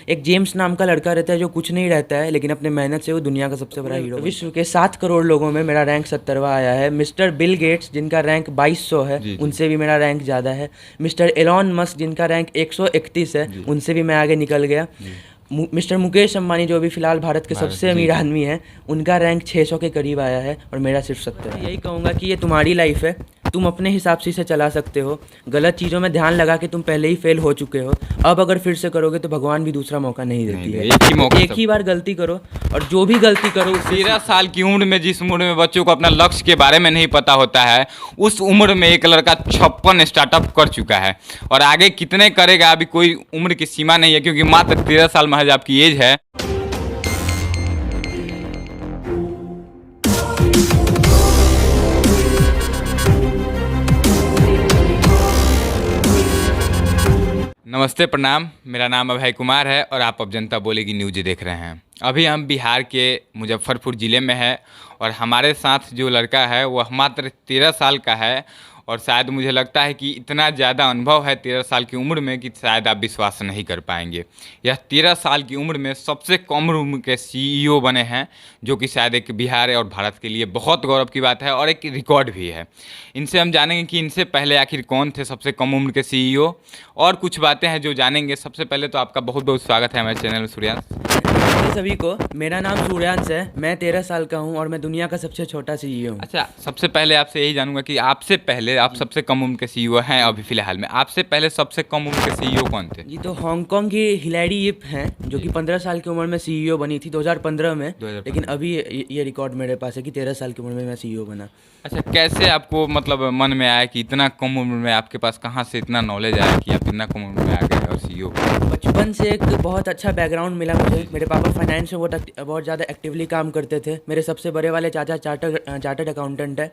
एक जेम्स नाम का लड़का रहता है जो कुछ नहीं रहता है, लेकिन अपने मेहनत से वो दुनिया का सबसे बड़ा हीरो। विश्व के 7 करोड़ लोगों में मेरा रैंक 70वां आया है। मिस्टर बिल गेट्स जिनका रैंक 2200 है, उनसे भी मेरा रैंक ज़्यादा है। मिस्टर एलॉन मस्क जिनका रैंक 131 है, उनसे भी मैं आगे निकल गया। मिस्टर मुकेश अंबानी जो अभी फ़िलहाल भारत के सबसे अमीर आदमी हैं, उनका रैंक 600 के करीब आया है और मेरा सिर्फ 70। यही कहूँगा कि ये तुम्हारी लाइफ है, तुम अपने हिसाब से इसे चला सकते हो। गलत चीज़ों में ध्यान लगा के तुम पहले ही फेल हो चुके हो, अब अगर फिर से करोगे तो भगवान भी दूसरा मौका नहीं देती है। एक ही बार गलती करो, और जो भी गलती करो 13 साल की उम्र में, जिस उम्र में बच्चों को अपना लक्ष्य के बारे में नहीं पता होता है, उस उम्र में एक लड़का 56 स्टार्टअप कर चुका है। और आगे कितने करेगा अभी कोई उम्र की सीमा नहीं है, क्योंकि मात्र 13 साल महज आपकी एज है। नमस्ते, प्रणाम। मेरा नाम अभय कुमार है और आप अब जनता बोलेगी न्यूज़ देख रहे हैं। अभी हम बिहार के मुजफ्फरपुर ज़िले में है और हमारे साथ जो लड़का है वह मात्र 13 साल का है। और शायद मुझे लगता है कि इतना ज़्यादा अनुभव है 13 साल की उम्र में कि शायद आप विश्वास नहीं कर पाएंगे। यह 13 साल की उम्र में सबसे कम उम्र के सीईओ बने हैं, जो कि शायद एक बिहार और भारत के लिए बहुत गौरव की बात है और एक रिकॉर्ड भी है। इनसे हम जानेंगे कि इनसे पहले आखिर कौन थे सबसे कम उम्र के सीईओ, और कुछ बातें हैं जो जानेंगे। सबसे पहले तो आपका बहुत बहुत स्वागत है हमारे चैनल सूर्यांश। सभी को, मेरा नाम सूर्यांश है, मैं 13 साल का हूं और मैं दुनिया का सबसे छोटा सीईओ हूं। अच्छा, सबसे पहले आपसे यही जानूंगा कि आपसे पहले आप सबसे कम उम्र के सीईओ हैं अभी फिलहाल में, आपसे पहले सबसे कम उम्र के सीईओ कौन थे? जी, तो हांगकांग की हिलैरी यिप हैं, जो कि 15 साल की उम्र में सीईओ बनी थी 2015 में। 2015। लेकिन अभी ये रिकॉर्ड मेरे पास है कि 13 साल की उम्र में मैं सीईओ बना। अच्छा, कैसे आपको मतलब मन में आया कि इतना कम उम्र में, आपके पास कहाँ से इतना नॉलेज आया कि आप इतना कम उम्र में आ गए और सीईओ? बचपन से एक बहुत अच्छा बैकग्राउंड मिला मुझे। मेरे पापा फाइनेंस में बहुत ज़्यादा एक्टिवली काम करते थे। मेरे सबसे बड़े वाले चाचा चार्टर्ड अकाउंटेंट है।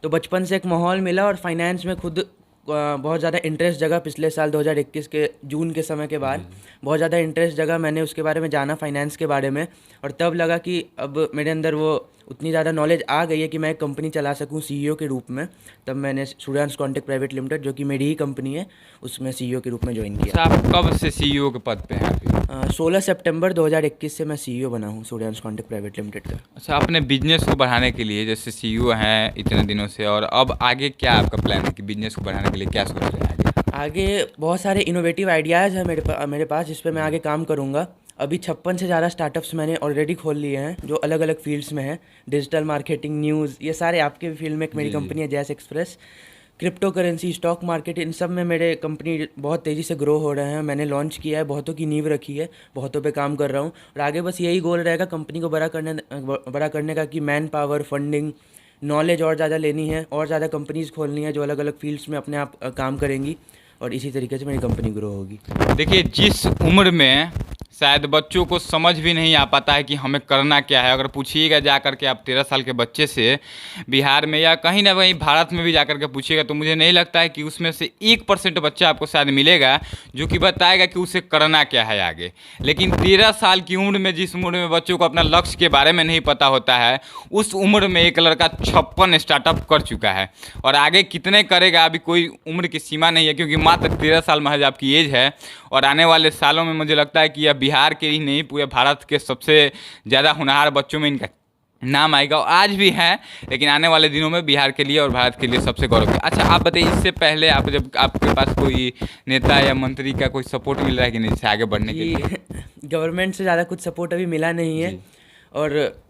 तो बचपन से एक माहौल मिला और फाइनेंस में खुद बहुत ज़्यादा इंटरेस्ट जगा। पिछले साल 2021 के जून के समय के बाद बहुत ज़्यादा इंटरेस्ट जगा। मैंने उसके बारे में जाना, फाइनेंस के बारे में, और तब लगा कि अब मेरे अंदर वो उतनी ज़्यादा नॉलेज आ गई है कि मैं एक कंपनी चला सकूं सीईओ के रूप में। तब मैंने सूर्यांश कॉन्टेक्ट प्राइवेट लिमिटेड, जो कि मेरी ही कंपनी है, उसमें सीईओ के रूप में ज्वाइन किया। अच्छा, आप कब से सीईओ के पद पे हैं अभी? 16 सितंबर 2021 से मैं सीईओ बना हूँ सूर्यांश कॉन्टेक्ट प्राइवेट लिमिटेड का। अच्छा, अपने बिजनेस को बढ़ाने के लिए, जैसे सीईओ हैं इतने दिनों से, और अब आगे क्या आपका प्लान है कि बिजनेस को बढ़ाने के लिए क्या सोच रहे हैं आगे? आगे बहुत सारे इनोवेटिव आइडियाज़ हैं मेरे पास, जिस पे मैं आगे काम करूँगा। अभी 56 से ज़्यादा स्टार्टअप्स मैंने ऑलरेडी खोल लिए हैं, जो अलग अलग फील्ड्स में हैं। डिजिटल मार्केटिंग, न्यूज़, ये सारे आपके भी फील्ड में। एक मेरी कंपनी है Jais express. Crypto currency, stock market, इन सब में मेरे कंपनी बहुत तेज़ी से ग्रो हो रहे हैं। मैंने लॉन्च किया है, बहुतों की नींव रखी है, बहुतों पे काम कर रहा हूँ। और आगे बस यही गोल रहेगा कंपनी को बड़ा करने का, कि मैन पावर, फंडिंग, नॉलेज और ज़्यादा लेनी है, और ज़्यादा कंपनीज़ खोलनी है जो अलग अलग फील्ड्स में अपने आप काम करेंगी, और इसी तरीके से मेरी कंपनी ग्रो होगी। देखिए, जिस उम्र में शायद बच्चों को समझ भी नहीं आ पाता है कि हमें करना क्या है, अगर पूछिएगा जा कर के आप 13 साल के बच्चे से बिहार में या कहीं ना कहीं भारत में भी जा कर के पूछिएगा, तो मुझे नहीं लगता है कि उसमें से 1% बच्चा आपको शायद मिलेगा जो कि बताएगा कि उसे करना क्या है आगे। लेकिन 13 साल की उम्र में, जिस उम्र में बच्चों को अपना लक्ष्य के बारे में नहीं पता होता है, उस उम्र में एक लड़का 56 स्टार्टअप कर चुका है। और आगे कितने करेगा अभी कोई उम्र की सीमा नहीं है, क्योंकि मात्र 13 साल महज आपकी एज है। और आने वाले सालों में मुझे लगता है कि यह बिहार के ही नहीं, पूरे भारत के सबसे ज़्यादा होनहार बच्चों में इनका नाम आएगा। और आज भी हैं, लेकिन आने वाले दिनों में बिहार के लिए और भारत के लिए सबसे गौरव है। अच्छा, आप बताइए, इससे पहले आप जब आपके पास कोई नेता या मंत्री का कोई सपोर्ट मिल रहा है कि नहीं इससे आगे बढ़ने के लिए? गवर्नमेंट से ज़्यादा कुछ सपोर्ट अभी मिला नहीं है, और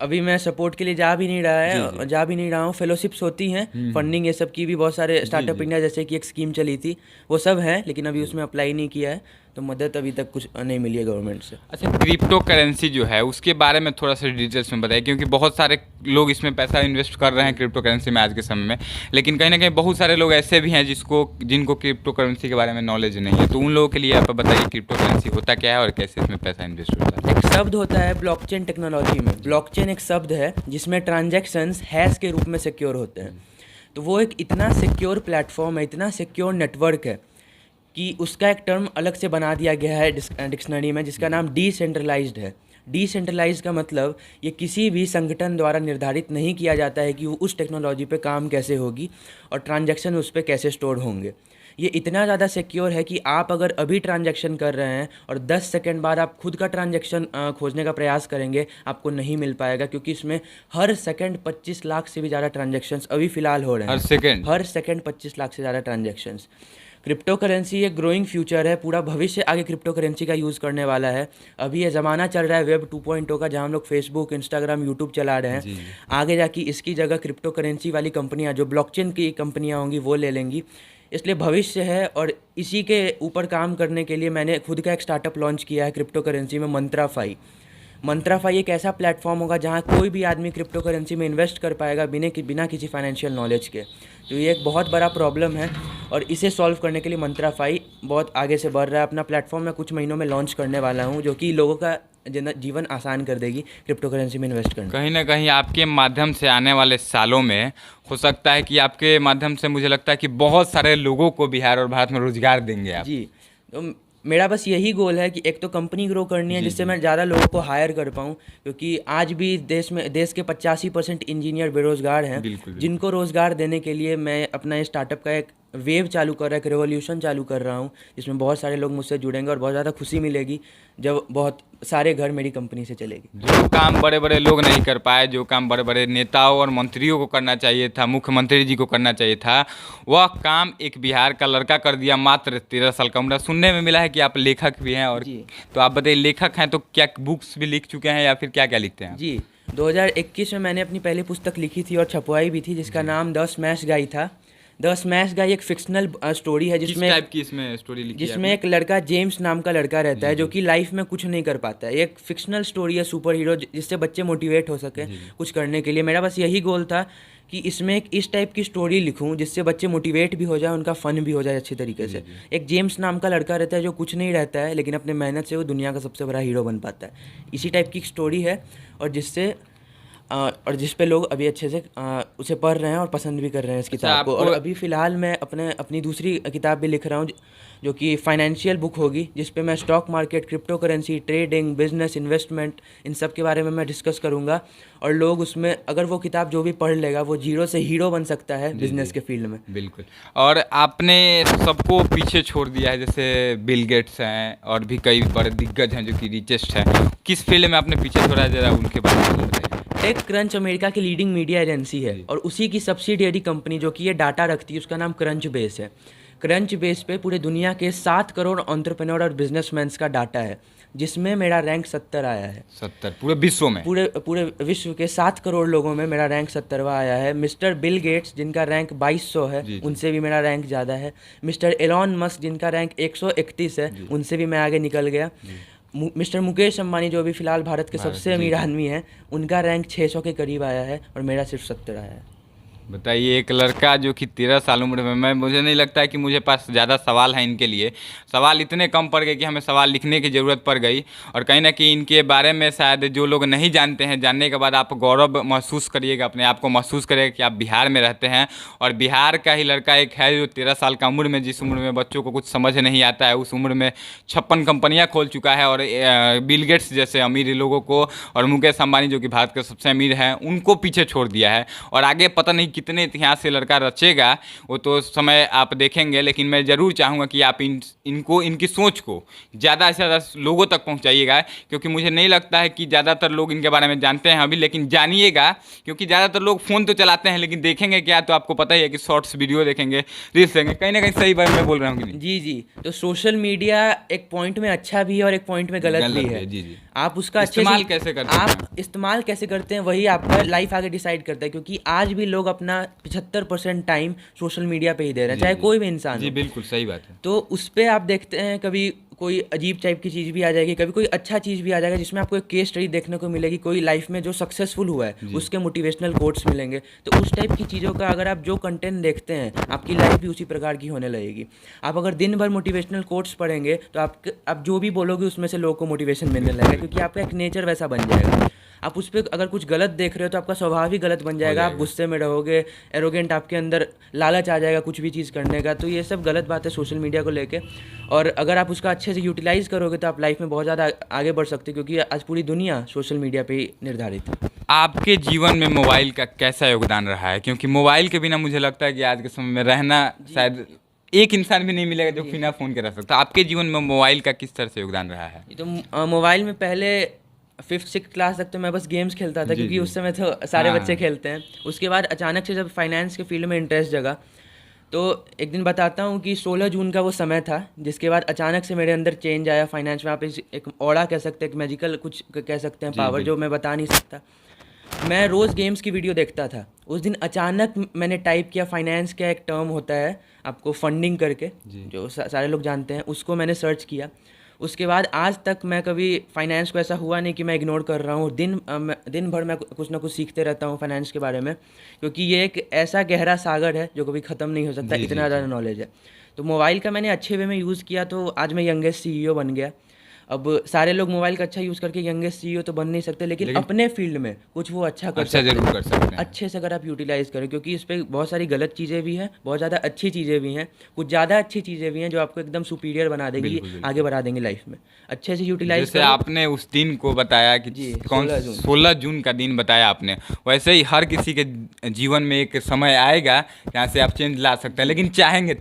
अभी मैं सपोर्ट के लिए जा भी नहीं रहा हूँ। फेलोशिप्स होती हैं, फंडिंग, ये सब की भी बहुत सारे स्टार्टअप इंडिया जैसे कि एक स्कीम चली थी, वो सब है, लेकिन अभी उसमें अप्लाई नहीं किया है, तो मदद अभी तक कुछ नहीं मिली है गवर्नमेंट से। अच्छा, क्रिप्टो करेंसी जो है उसके बारे में थोड़ा सा डिटेल्स में बताइए, क्योंकि बहुत सारे लोग इसमें पैसा इन्वेस्ट कर रहे हैं क्रिप्टो करेंसी में आज के समय में, लेकिन कहीं ना कहीं बहुत सारे लोग ऐसे भी हैं जिनको क्रिप्टो करेंसी के बारे में नॉलेज नहीं है। तो उन लोगों के लिए आप बताइए क्रिप्टो करेंसी होता क्या है और कैसे इसमें पैसा इन्वेस्ट होता है? एक शब्द होता है ब्लॉकचेन टेक्नोलॉजी में। ब्लॉकचेन एक शब्द है जिसमें ट्रांजैक्शंस हैश के रूप में सिक्योर होते हैं। तो वो एक इतना सिक्योर प्लेटफॉर्म है, इतना सिक्योर नेटवर्क है, कि उसका एक टर्म अलग से बना दिया गया है डिक्शनरी में, जिसका नाम डिसेंट्रलाइज्ड है। डिसेंट्रलाइज्ड का मतलब ये किसी भी संगठन द्वारा निर्धारित नहीं किया जाता है कि वो उस टेक्नोलॉजी पे काम कैसे होगी और ट्रांजैक्शन उस पर कैसे स्टोर होंगे। ये इतना ज़्यादा सिक्योर है कि आप अगर अभी ट्रांजैक्शन कर रहे हैं और 10 सेकंड बाद आप खुद का ट्रांजैक्शन खोजने का प्रयास करेंगे, आपको नहीं मिल पाएगा, क्योंकि इसमें हर सेकंड 25 लाख से भी ज़्यादा ट्रांजैक्शंस अभी फ़िलहाल हो रहे हैं। हर सेकंड 25 लाख से ज़्यादा ट्रांजैक्शंस। क्रिप्टो करेंसी एक ग्रोइंग फ्यूचर है, पूरा भविष्य आगे क्रिप्टो करेंसी का यूज़ करने वाला है। अभी ये ज़माना चल रहा है वेब 2.0 का, जहाँ हम लोग फेसबुक, इंस्टाग्राम, यूट्यूब चला रहे हैं। आगे जाके इसकी जगह क्रिप्टो करेंसी वाली कंपनियाँ, जो ब्लॉकचेन की कंपनियाँ होंगी, वो ले लेंगी। इसलिए भविष्य है, और इसी के ऊपर काम करने के लिए मैंने खुद का एक स्टार्टअप लॉन्च किया है क्रिप्टो करेंसी में, मंत्राफाई। मंत्राफाई एक ऐसा प्लेटफॉर्म होगा जहाँ कोई भी आदमी क्रिप्टो करेंसी में इन्वेस्ट कर पाएगा बिना किसी फाइनेंशियल नॉलेज के। तो ये एक बहुत बड़ा प्रॉब्लम है, और इसे सॉल्व करने के लिए मंत्राफाई बहुत आगे से बढ़ रहा है। अपना प्लेटफॉर्म मैं कुछ महीनों में लॉन्च करने वाला हूँ, जो कि लोगों का जीवन आसान कर देगी क्रिप्टो करेंसी में इन्वेस्ट करना। कहीं ना कहीं आपके माध्यम से आने वाले सालों में हो सकता है कि आपके माध्यम से, मुझे लगता है कि बहुत सारे लोगों को बिहार और भारत में रोजगार देंगे आप। जी, तो मेरा बस यही गोल है कि एक तो कंपनी ग्रो करनी है जिससे मैं ज़्यादा लोगों को हायर कर पाऊँ, क्योंकि आज भी देश के 85% इंजीनियर बेरोजगार हैं। जिनको रोज़गार देने के लिए मैं अपना ये स्टार्टअप का एक वेव चालू कर रहा है, एक रेवोल्यूशन चालू कर रहा हूँ, जिसमें बहुत सारे लोग मुझसे जुड़ेंगे, और बहुत ज़्यादा खुशी मिलेगी जब बहुत सारे घर मेरी कंपनी से चलेगी। जो काम बड़े बड़े लोग नहीं कर पाए, जो काम बड़े बड़े नेताओं और मंत्रियों को करना चाहिए था, मुख्यमंत्री जी को करना चाहिए था, वह काम एक बिहार का लड़का कर दिया, मात्र 13 साल का उम्र। सुनने में मिला है कि आप लेखक भी हैं, और तो आप बताइए, लेखक हैं तो क्या बुक्स भी लिख चुके हैं या फिर क्या क्या लिखते हैं? जी, 2021 में मैंने अपनी पहली पुस्तक लिखी थी और छपवाई भी थी, जिसका नाम द स्मैश गाई था। द स्मैश गाई एक फिक्शनल स्टोरी है, जिसमें किस टाइप की इसमें स्टोरी लिखी है? जिसमें एक लड़का, जेम्स नाम का लड़का रहता है, जो कि लाइफ में कुछ नहीं कर पाता है। एक फिक्शनल स्टोरी है, सुपर हीरो, जिससे बच्चे मोटिवेट हो सके कुछ करने के लिए। मेरा बस यही गोल था कि इसमें एक इस टाइप की स्टोरी लिखूं जिससे बच्चे मोटिवेट भी हो जाए, उनका फन भी हो जाए अच्छी तरीके से। एक जेम्स नाम का लड़का रहता है जो कुछ नहीं रहता है, लेकिन अपने मेहनत से वो दुनिया का सबसे बड़ा हीरो बन पाता है। इसी टाइप की स्टोरी है, और जिस पे लोग अभी अच्छे से उसे पढ़ रहे हैं और पसंद भी कर रहे हैं इस किताब को। और अभी फ़िलहाल मैं अपनी दूसरी किताब भी लिख रहा हूँ, जो कि फाइनेंशियल बुक होगी, जिस पे मैं stock market, crypto currency, trading, business, investment, इन सब के बारे में मैं डिस्कस करूँगा। और लोग उसमें, अगर वो किताब जो भी पढ़ लेगा, वो जीरो से हीरो बन सकता है बिजनेस के फील्ड में। बिल्कुल। और आपने सबको पीछे छोड़ दिया है, जैसे बिल गेट्स हैं और भी कई बड़े दिग्गज हैं जो कि रिचेस्ट हैं। किस फील्ड में आपने पीछे छोड़ा है, जरा उनके बारे में बताइए। टेक क्रंच अमेरिका की लीडिंग मीडिया एजेंसी है, और उसी की सब्सिडियरी कंपनी जो कि ये डाटा रखती है, उसका नाम क्रंच बेस है। क्रंच बेस पे पूरे दुनिया के 7 करोड़ एंटरप्रेन्योर और बिजनेसमैन्स का डाटा है, जिसमें मेरा रैंक 70 आया है। 70 पूरे विश्व में? पूरे विश्व के 7 करोड़ लोगों में मेरा रैंक 70वां आया है। मिस्टर बिल गेट्स, जिनका रैंक 2200 है, उनसे भी मेरा रैंक ज़्यादा है। मिस्टर एलॉन मस्क, जिनका रैंक 131 है, उनसे भी मैं आगे निकल गया। मिस्टर मुकेश अंबानी, जो अभी फ़िलहाल भारत के सबसे अमीर आदमी हैं, उनका रैंक 600 के करीब आया है, और मेरा सिर्फ 70 आया है। बताइए, एक लड़का जो कि 13 साल उम्र में, मुझे नहीं लगता है कि मुझे पास ज़्यादा सवाल हैं इनके लिए। सवाल इतने कम पड़ गए कि हमें सवाल लिखने की ज़रूरत पड़ गई। और कहीं ना कहीं इनके बारे में शायद जो लोग नहीं जानते हैं, जानने के बाद आप गौरव महसूस करिएगा, अपने आप को महसूस करिएगा कि आप बिहार में रहते हैं। और बिहार का ही लड़का एक है जो 13 साल का उम्र में, जिस उम्र में बच्चों को कुछ समझ नहीं आता है, उस उम्र में 56 कंपनियाँ खोल चुका है। और बिल गेट्स जैसे अमीर लोगों को, और मुकेश अंबानी जो कि भारत के सबसे अमीर हैं, उनको पीछे छोड़ दिया है। और आगे पता नहीं कितने इतिहास से लड़का रचेगा, वो तो समय आप देखेंगे। लेकिन मैं ज़रूर चाहूँगा कि आप इनकी सोच को ज़्यादा से ज़्यादा लोगों तक पहुँचाइएगा, क्योंकि मुझे नहीं लगता है कि ज़्यादातर लोग इनके बारे में जानते हैं अभी। लेकिन जानिएगा, क्योंकि ज़्यादातर लोग फ़ोन तो चलाते हैं, लेकिन देखेंगे क्या, तो आपको पता ही है कि शॉर्ट्स वीडियो देखेंगे, रील्स देखेंगे। कहीं ना कहीं सही बात मैं बोल रहा हूँ कि नहीं? जी, तो सोशल मीडिया एक पॉइंट में अच्छा भी है और एक पॉइंट में गलत भी है। आप उसका इस्तेमाल कैसे करते हैं? आप इस्तेमाल कैसे करते हैं, वही आपका लाइफ आगे डिसाइड करता है। क्योंकि आज भी लोग अपना 75% टाइम सोशल मीडिया पे ही दे रहे हैं, चाहे कोई भी इंसान हो। जी बिल्कुल सही बात है। तो उस पर आप देखते हैं, कभी कोई अजीब टाइप की चीज़ भी आ जाएगी, कभी कोई अच्छा चीज़ भी आ जाएगा, जिसमें आपको एक केस स्टडी देखने को मिलेगी, कोई लाइफ में जो सक्सेसफुल हुआ है उसके मोटिवेशनल कोट्स मिलेंगे। तो उस टाइप की चीज़ों का अगर आप जो कंटेंट देखते हैं, आपकी लाइफ भी उसी प्रकार की होने लगेगी। आप अगर दिन भर मोटिवेशनल कोट्स पढ़ेंगे, तो आप जो भी बोलोगे उसमें से लोगों को मोटिवेशन मिलने लगेगा, क्योंकि आपका एक नेचर वैसा बन जाएगा। आप उस पर अगर कुछ गलत देख रहे हो, तो आपका स्वभाव ही गलत बन जाएगा। आप गुस्से में रहोगे, एरोगेंट, आपके अंदर लालच आ जाएगा कुछ भी चीज़ करने का। तो ये सब गलत बात है सोशल मीडिया को लेके। और अगर आप उसका अच्छे से यूटिलाइज़ करोगे, तो आप लाइफ में बहुत ज़्यादा आगे बढ़ सकते हो, क्योंकि आज पूरी दुनिया सोशल मीडिया पे ही निर्धारित है। आपके जीवन में मोबाइल का कैसा योगदान रहा है? क्योंकि मोबाइल के बिना मुझे लगता है कि आज के समय में रहना शायद एक इंसान भी नहीं मिलेगा जो बिना फ़ोन के रह सकता। आपके जीवन में मोबाइल का किस तरह से योगदान रहा है? ये तो मोबाइल में पहले 5th-6th क्लास तक तो मैं बस गेम्स खेलता था, क्योंकि उस समय तो सारे हाँ। बच्चे खेलते हैं। उसके बाद अचानक से जब फाइनेंस के फील्ड में इंटरेस्ट जगा, तो एक दिन बताता हूँ कि 16 जून का वो समय था, जिसके बाद अचानक से मेरे अंदर चेंज आया फाइनेंस में। आप एक ऑरा कह सकते हैं, एक मैजिकल कुछ कह सकते हैं पावर, जो मैं बता नहीं सकता। मैं रोज़ गेम्स की वीडियो देखता था। उस दिन अचानक मैंने टाइप किया, फाइनेंस का एक टर्म होता है आपको फंडिंग करके, जो सारे लोग जानते हैं, उसको मैंने सर्च किया। उसके बाद आज तक मैं कभी फाइनेंस को ऐसा हुआ नहीं कि मैं इग्नोर कर रहा हूँ। दिन भर मैं कुछ ना कुछ सीखते रहता हूँ फाइनेंस के बारे में, क्योंकि ये एक ऐसा गहरा सागर है जो कभी ख़त्म नहीं हो सकता, इतना ज़्यादा नॉलेज है। तो मोबाइल का मैंने अच्छे वे में यूज़ किया, तो आज मैं यंगेस्ट CEO बन गया। अब सारे लोग मोबाइल का अच्छा यूज़ करके यंगेस्ट CEO तो बन नहीं सकते, लेकिन अपने फील्ड में कुछ वो अच्छा कर सकते हैं। जरूर कर सकते हैं अच्छे से अगर आप यूटिलाइज़ करें, क्योंकि इस पे बहुत सारी गलत चीज़ें भी हैं, बहुत ज़्यादा अच्छी चीज़ें भी हैं, कुछ ज़्यादा अच्छी चीज़ें भी हैं जो आपको एकदम सुपीरियर बना देंगी, आगे बढ़ा देंगे लाइफ में। अच्छे से यूटिलाइज जैसे आपने उस दिन को बताया कि कौन 16 जून का दिन बताया आपने, वैसे ही हर किसी के जीवन में एक समय आएगा जहाँ से आप चेंज ला सकते हैं, लेकिन चाहेंगे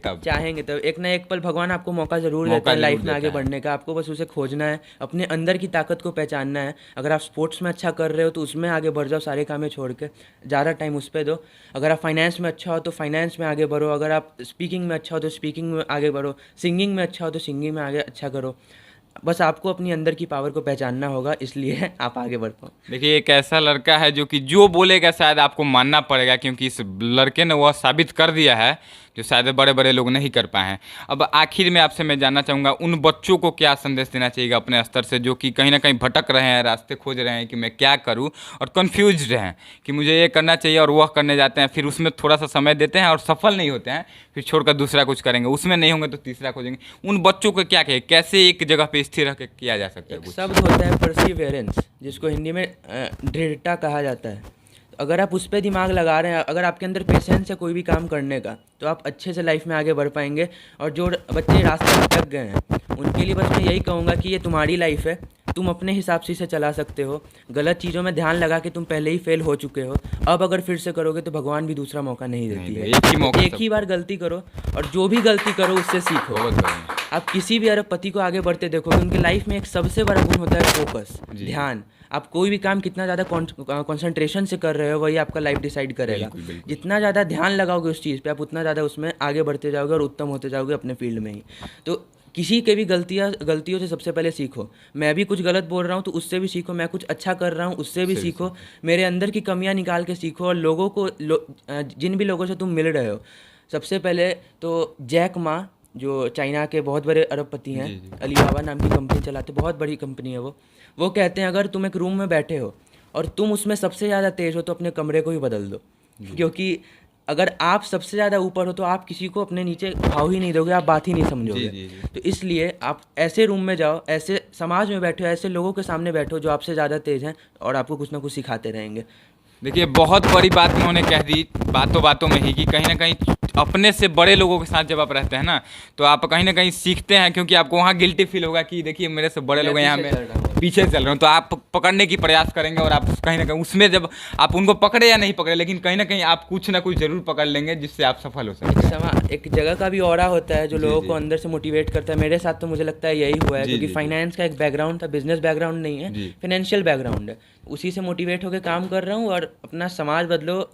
तब एक ना एक पल भगवान आपको मौका ज़रूर देता है लाइफ में आगे बढ़ने का। आपको बस उसे खोजना है, अपने अंदर की ताकत को पहचानना है। अगर आप स्पोर्ट्स में अच्छा कर रहे हो तो उसमें आगे बढ़ जाओ, सारे कामें छोड़ के ज़्यादा टाइम उस पर दो। अगर आप फाइनेंस में अच्छा हो तो फाइनेंस में आगे बढ़ो। अगर आप स्पीकिंग में अच्छा हो तो स्पीकिंग में आगे बढ़ो। सिंगिंग में अच्छा हो तो सिंगिंग में आगे अच्छा करो। बस आपको अपनी अंदर की पावर को पहचानना होगा, इसलिए आप आगे बढ़ पाओ। देखिए, एक ऐसा लड़का है जो कि जो बोलेगा शायद आपको मानना पड़ेगा, क्योंकि इस लड़के ने वह साबित कर दिया है जो शायद बड़े बड़े लोग नहीं कर पाए हैं। अब आखिर में आपसे मैं जानना चाहूँगा, उन बच्चों को क्या संदेश देना चाहिए अपने स्तर से, जो कि कहीं ना कहीं भटक रहे हैं, रास्ते खोज रहे हैं कि मैं क्या करूँ, और कन्फ्यूज हैं कि मुझे ये करना चाहिए और वह करने जाते हैं, फिर उसमें थोड़ा सा समय देते हैं और सफल नहीं होते हैं, फिर छोड़कर दूसरा कुछ करेंगे, उसमें नहीं होंगे तो तीसरा खोजेंगे। उन बच्चों को क्या कहे, कैसे एक जगह पर स्थिर रह के किया जा सकता है? एक शब्द होता है परसिवियरेंस, जिसको हिंदी में दृढ़ता कहा जाता है। तो अगर आप उस पर दिमाग लगा रहे हैं, अगर आपके अंदर पेशेंस है कोई भी काम करने का, तो आप अच्छे से लाइफ में आगे बढ़ पाएंगे। और जो बच्चे रास्ते भटक गए हैं, उनके लिए बस मैं यही कहूँगा कि ये तुम्हारी लाइफ है, तुम अपने हिसाब से इसे चला सकते हो। गलत चीज़ों में ध्यान लगा के तुम पहले ही फेल हो चुके हो, अब अगर फिर से करोगे तो भगवान भी दूसरा मौका नहीं देती है। एक ही बार गलती करो, और जो भी गलती करो उससे सीखो। आप किसी भी अरबपति को आगे बढ़ते देखोगे, उनके लाइफ में एक सबसे बड़ा गुण होता है फोकस, ध्यान। आप कोई भी काम कितना ज़्यादा कंसंट्रेशन से कर रहे हो, वही आपका लाइफ डिसाइड करेगा। जितना ज़्यादा ध्यान लगाओगे उस चीज़ पे, आप उतना ज़्यादा उसमें आगे बढ़ते जाओगे और उत्तम होते जाओगे अपने फील्ड में ही। तो किसी के भी गलतियों से सबसे पहले सीखो। मैं भी कुछ गलत बोल रहा हूँ तो उससे भी सीखो, मैं कुछ अच्छा कर रहा हूँ उससे भी सीखो। मेरे अंदर की कमियाँ निकाल के सीखो। और लोगों को जिन भी लोगों से तुम मिल रहे हो, सबसे पहले तो जैक मा, जो चाइना के बहुत बड़े अरबपति हैं, अलीबाबा नाम की कंपनी चलाते, बहुत बड़ी कंपनी है वो कहते हैं अगर तुम एक रूम में बैठे हो और तुम उसमें सबसे ज़्यादा तेज़ हो तो अपने कमरे को ही बदल दो। क्योंकि अगर आप सबसे ज़्यादा ऊपर हो तो आप किसी को अपने नीचे भाव ही नहीं दोगे, आप बात ही नहीं समझोगे। तो इसलिए आप ऐसे रूम में जाओ, ऐसे समाज में बैठो, ऐसे लोगों के सामने बैठो जो आपसे ज़्यादा तेज़ हैं और आपको कुछ ना कुछ सिखाते रहेंगे। देखिए, बहुत बड़ी बात उन्होंने कह दी बातों बातों में ही, कि कहीं ना कहीं अपने से बड़े लोगों के साथ जब आप रहते हैं ना, तो आप कहीं ना कहीं सीखते हैं, क्योंकि आपको वहाँ गिल्टी फील होगा कि देखिए मेरे से बड़े लोग यहाँ में पीछे चल रहे हो, तो आप पकड़ने की प्रयास करेंगे। और आप कहीं ना कहीं उसमें जब आप उनको पकड़े या नहीं पकड़े, लेकिन कहीं ना कहीं आप कुछ ना कुछ जरूर पकड़ लेंगे जिससे आप सफल हो सकें। एक जगह का भी ऑरा होता है जो लोगों को अंदर से मोटिवेट करता है। मेरे साथ तो मुझे लगता है यही हुआ है, क्योंकि फाइनेंस का एक बैकग्राउंड था, बिजनेस बैकग्राउंड नहीं है, फाइनेंशियल बैकग्राउंड है। उसी से मोटिवेट होकर काम कर रहा हूँ और अपना समाज बदलो।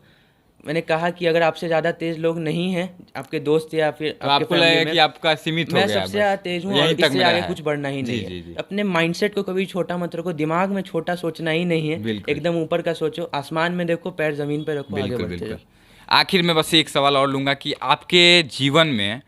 मैंने कहा कि अगर आपसे ज़्यादा तेज़ लोग नहीं हैं, आपके दोस्त या फिर तो आपको लगेगा कि आपका सीमित हो गया, मैं सबसे ज़्यादा तेज़ हूँ और इससे आगे कुछ बढ़ना ही नहीं है। अपने माइंडसेट को कभी छोटा मत रखो, दिमाग में छोटा सोचना ही नहीं है, एकदम ऊपर का सोचो, आसमान में देखो, पैर ज़मीन पर रखो, आगे बढ़ते जाओ। आखिर में बस एक सवाल और लूँगा कि आपके जीवन में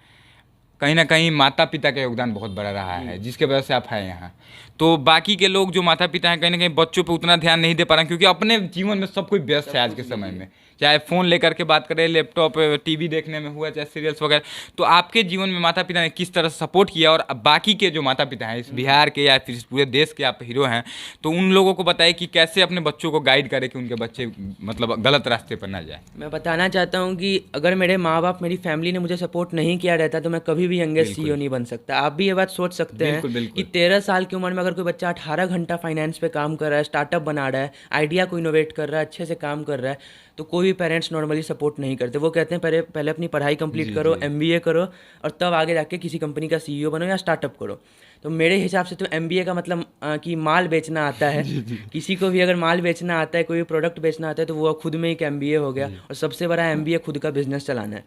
कहीं ना कहीं माता पिता का योगदान बहुत बड़ा रहा है, जिसके वजह से आप हैं यहाँ। तो बाकी के लोग जो माता पिता हैं, कहीं ना कहीं बच्चों पे उतना ध्यान नहीं दे पा रहे हैं, क्योंकि अपने जीवन में सब कोई व्यस्त है आज के समय में, चाहे फ़ोन लेकर के बात करें, लैपटॉप टीवी देखने में हुआ, चाहे सीरियल्स वगैरह। तो आपके जीवन में माता पिता ने किस तरह से सपोर्ट किया, और बाकी के जो माता पिता हैं इस बिहार के या फिर इस पूरे देश के, आप हीरो हैं, तो उन लोगों को बताइए कि कैसे अपने बच्चों को गाइड करें कि उनके बच्चे मतलब गलत रास्ते पर ना जाए। मैं बताना चाहता हूँ कि अगर मेरे माँ बाप, मेरी फैमिली ने मुझे सपोर्ट नहीं किया रहता तो मैं कभी भी यंगेस्ट सीईओ नहीं बन सकता। आप भी ये बात सोच सकते हैं कि 13 साल की उम्र में अगर कोई बच्चा 18 घंटा फाइनेंस पे काम कर रहा है, स्टार्टअप बना रहा है, आइडिया को इनोवेट कर रहा है, अच्छे से काम कर रहा है, तो कोई भी पेरेंट्स नॉर्मली सपोर्ट नहीं करते। वो कहते हैं पहले अपनी पढ़ाई कंप्लीट करो, MBA करो और तब आगे जाके किसी कंपनी का CEO बनो या स्टार्टअप करो। तो मेरे हिसाब से तो MBA का मतलब कि माल बेचना आता है। किसी को भी अगर माल बेचना आता है, कोई भी प्रोडक्ट बेचना आता है, तो वो खुद में एक MBA हो गया। और सबसे बड़ा MBA खुद का बिजनेस चलाना है।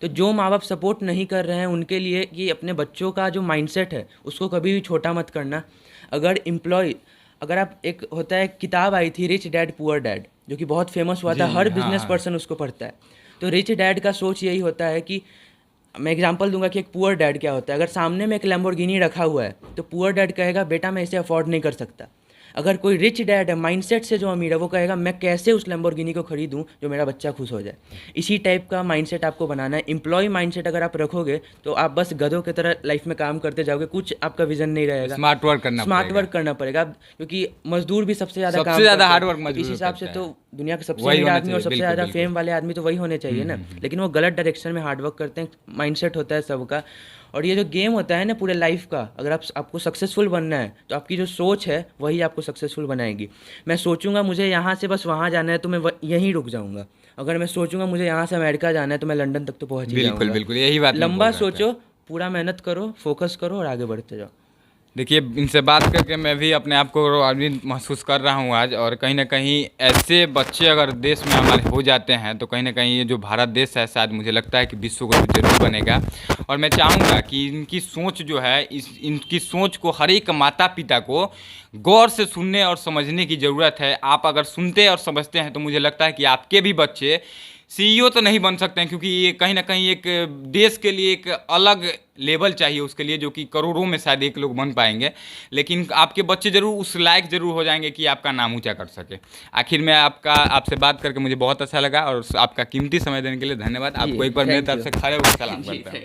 तो जो माँ बाप सपोर्ट नहीं कर रहे हैं उनके लिए कि अपने बच्चों का जो माइंडसेट है उसको कभी भी छोटा मत करना। अगर आप एक होता है, किताब आई थी रिच डैड पुअर डैड, जो कि बहुत फेमस हुआ था, हर बिजनेस पर्सन उसको पढ़ता है। तो रिच डैड का सोच यही होता है कि मैं एग्जांपल दूंगा कि एक पुअर डैड क्या होता है। अगर सामने में एक लैम्बोर्गिनी रखा हुआ है तो पुअर डैड कहेगा बेटा मैं इसे अफोर्ड नहीं कर सकता। अगर कोई रिच डैड है, माइंडसेट से जो अमीर है, वो कहेगा मैं कैसे उस लैम्बोर्गिनी को खरीदूं जो मेरा बच्चा खुश हो जाए। इसी टाइप का माइंडसेट आपको बनाना है। एम्प्लॉय माइंडसेट अगर आप रखोगे तो आप बस गधों की तरह लाइफ में काम करते जाओगे, कुछ आपका विजन नहीं रहेगा। स्मार्ट वर्क करना पड़ेगा, क्योंकि मजदूर भी सबसे ज़्यादा हार्ड वर्क मजदूर इस हिसाब से तो दुनिया के सबसे अमीर आदमी और सबसे ज़्यादा फेम वाले आदमी तो वही होने चाहिए ना। लेकिन वो गलत डायरेक्शन में हार्ड वर्क करते हैं। माइंडसेट होता है सबका। और ये जो गेम होता है ना पूरे लाइफ का, अगर आपको सक्सेसफुल बनना है तो आपकी जो सोच है वही आपको सक्सेसफुल बनाएगी। मैं सोचूंगा मुझे यहाँ से बस वहाँ जाना है तो मैं यहीं रुक जाऊँगा। अगर मैं सोचूंगा मुझे यहाँ से अमेरिका जाना है तो मैं लंदन तक तो पहुँच ही जाऊँगा। बिल्कुल यही बात। लंबा सोचो, पूरा मेहनत करो, फोकस करो और आगे बढ़ते जाओ। देखिए, इनसे बात करके मैं भी अपने आप को गौरवान्वित महसूस कर रहा हूँ आज। और कहीं ना कहीं ऐसे बच्चे अगर देश में हमारे हो जाते हैं तो कहीं ना कहीं ये जो भारत देश है शायद मुझे लगता है कि विश्व का जरूर बनेगा। और मैं चाहूँगा कि इनकी सोच जो है, इनकी सोच को हर एक माता पिता को गौर से सुनने और समझने की ज़रूरत है। आप अगर सुनते और समझते हैं तो मुझे लगता है कि आपके भी बच्चे CEO तो नहीं बन सकते हैं, क्योंकि ये कहीं ना कहीं एक देश के लिए एक अलग लेवल चाहिए उसके लिए, जो कि करोड़ों में शायद एक लोग बन पाएंगे। लेकिन आपके बच्चे ज़रूर उस लायक ज़रूर हो जाएंगे कि आपका नाम ऊंचा कर सके। आखिर में आपसे बात करके मुझे बहुत अच्छा लगा और आपका कीमती समय देने के लिए धन्यवाद। आपको एक बार मेरी तरफ से खड़े होकर सलाम करता हूँ।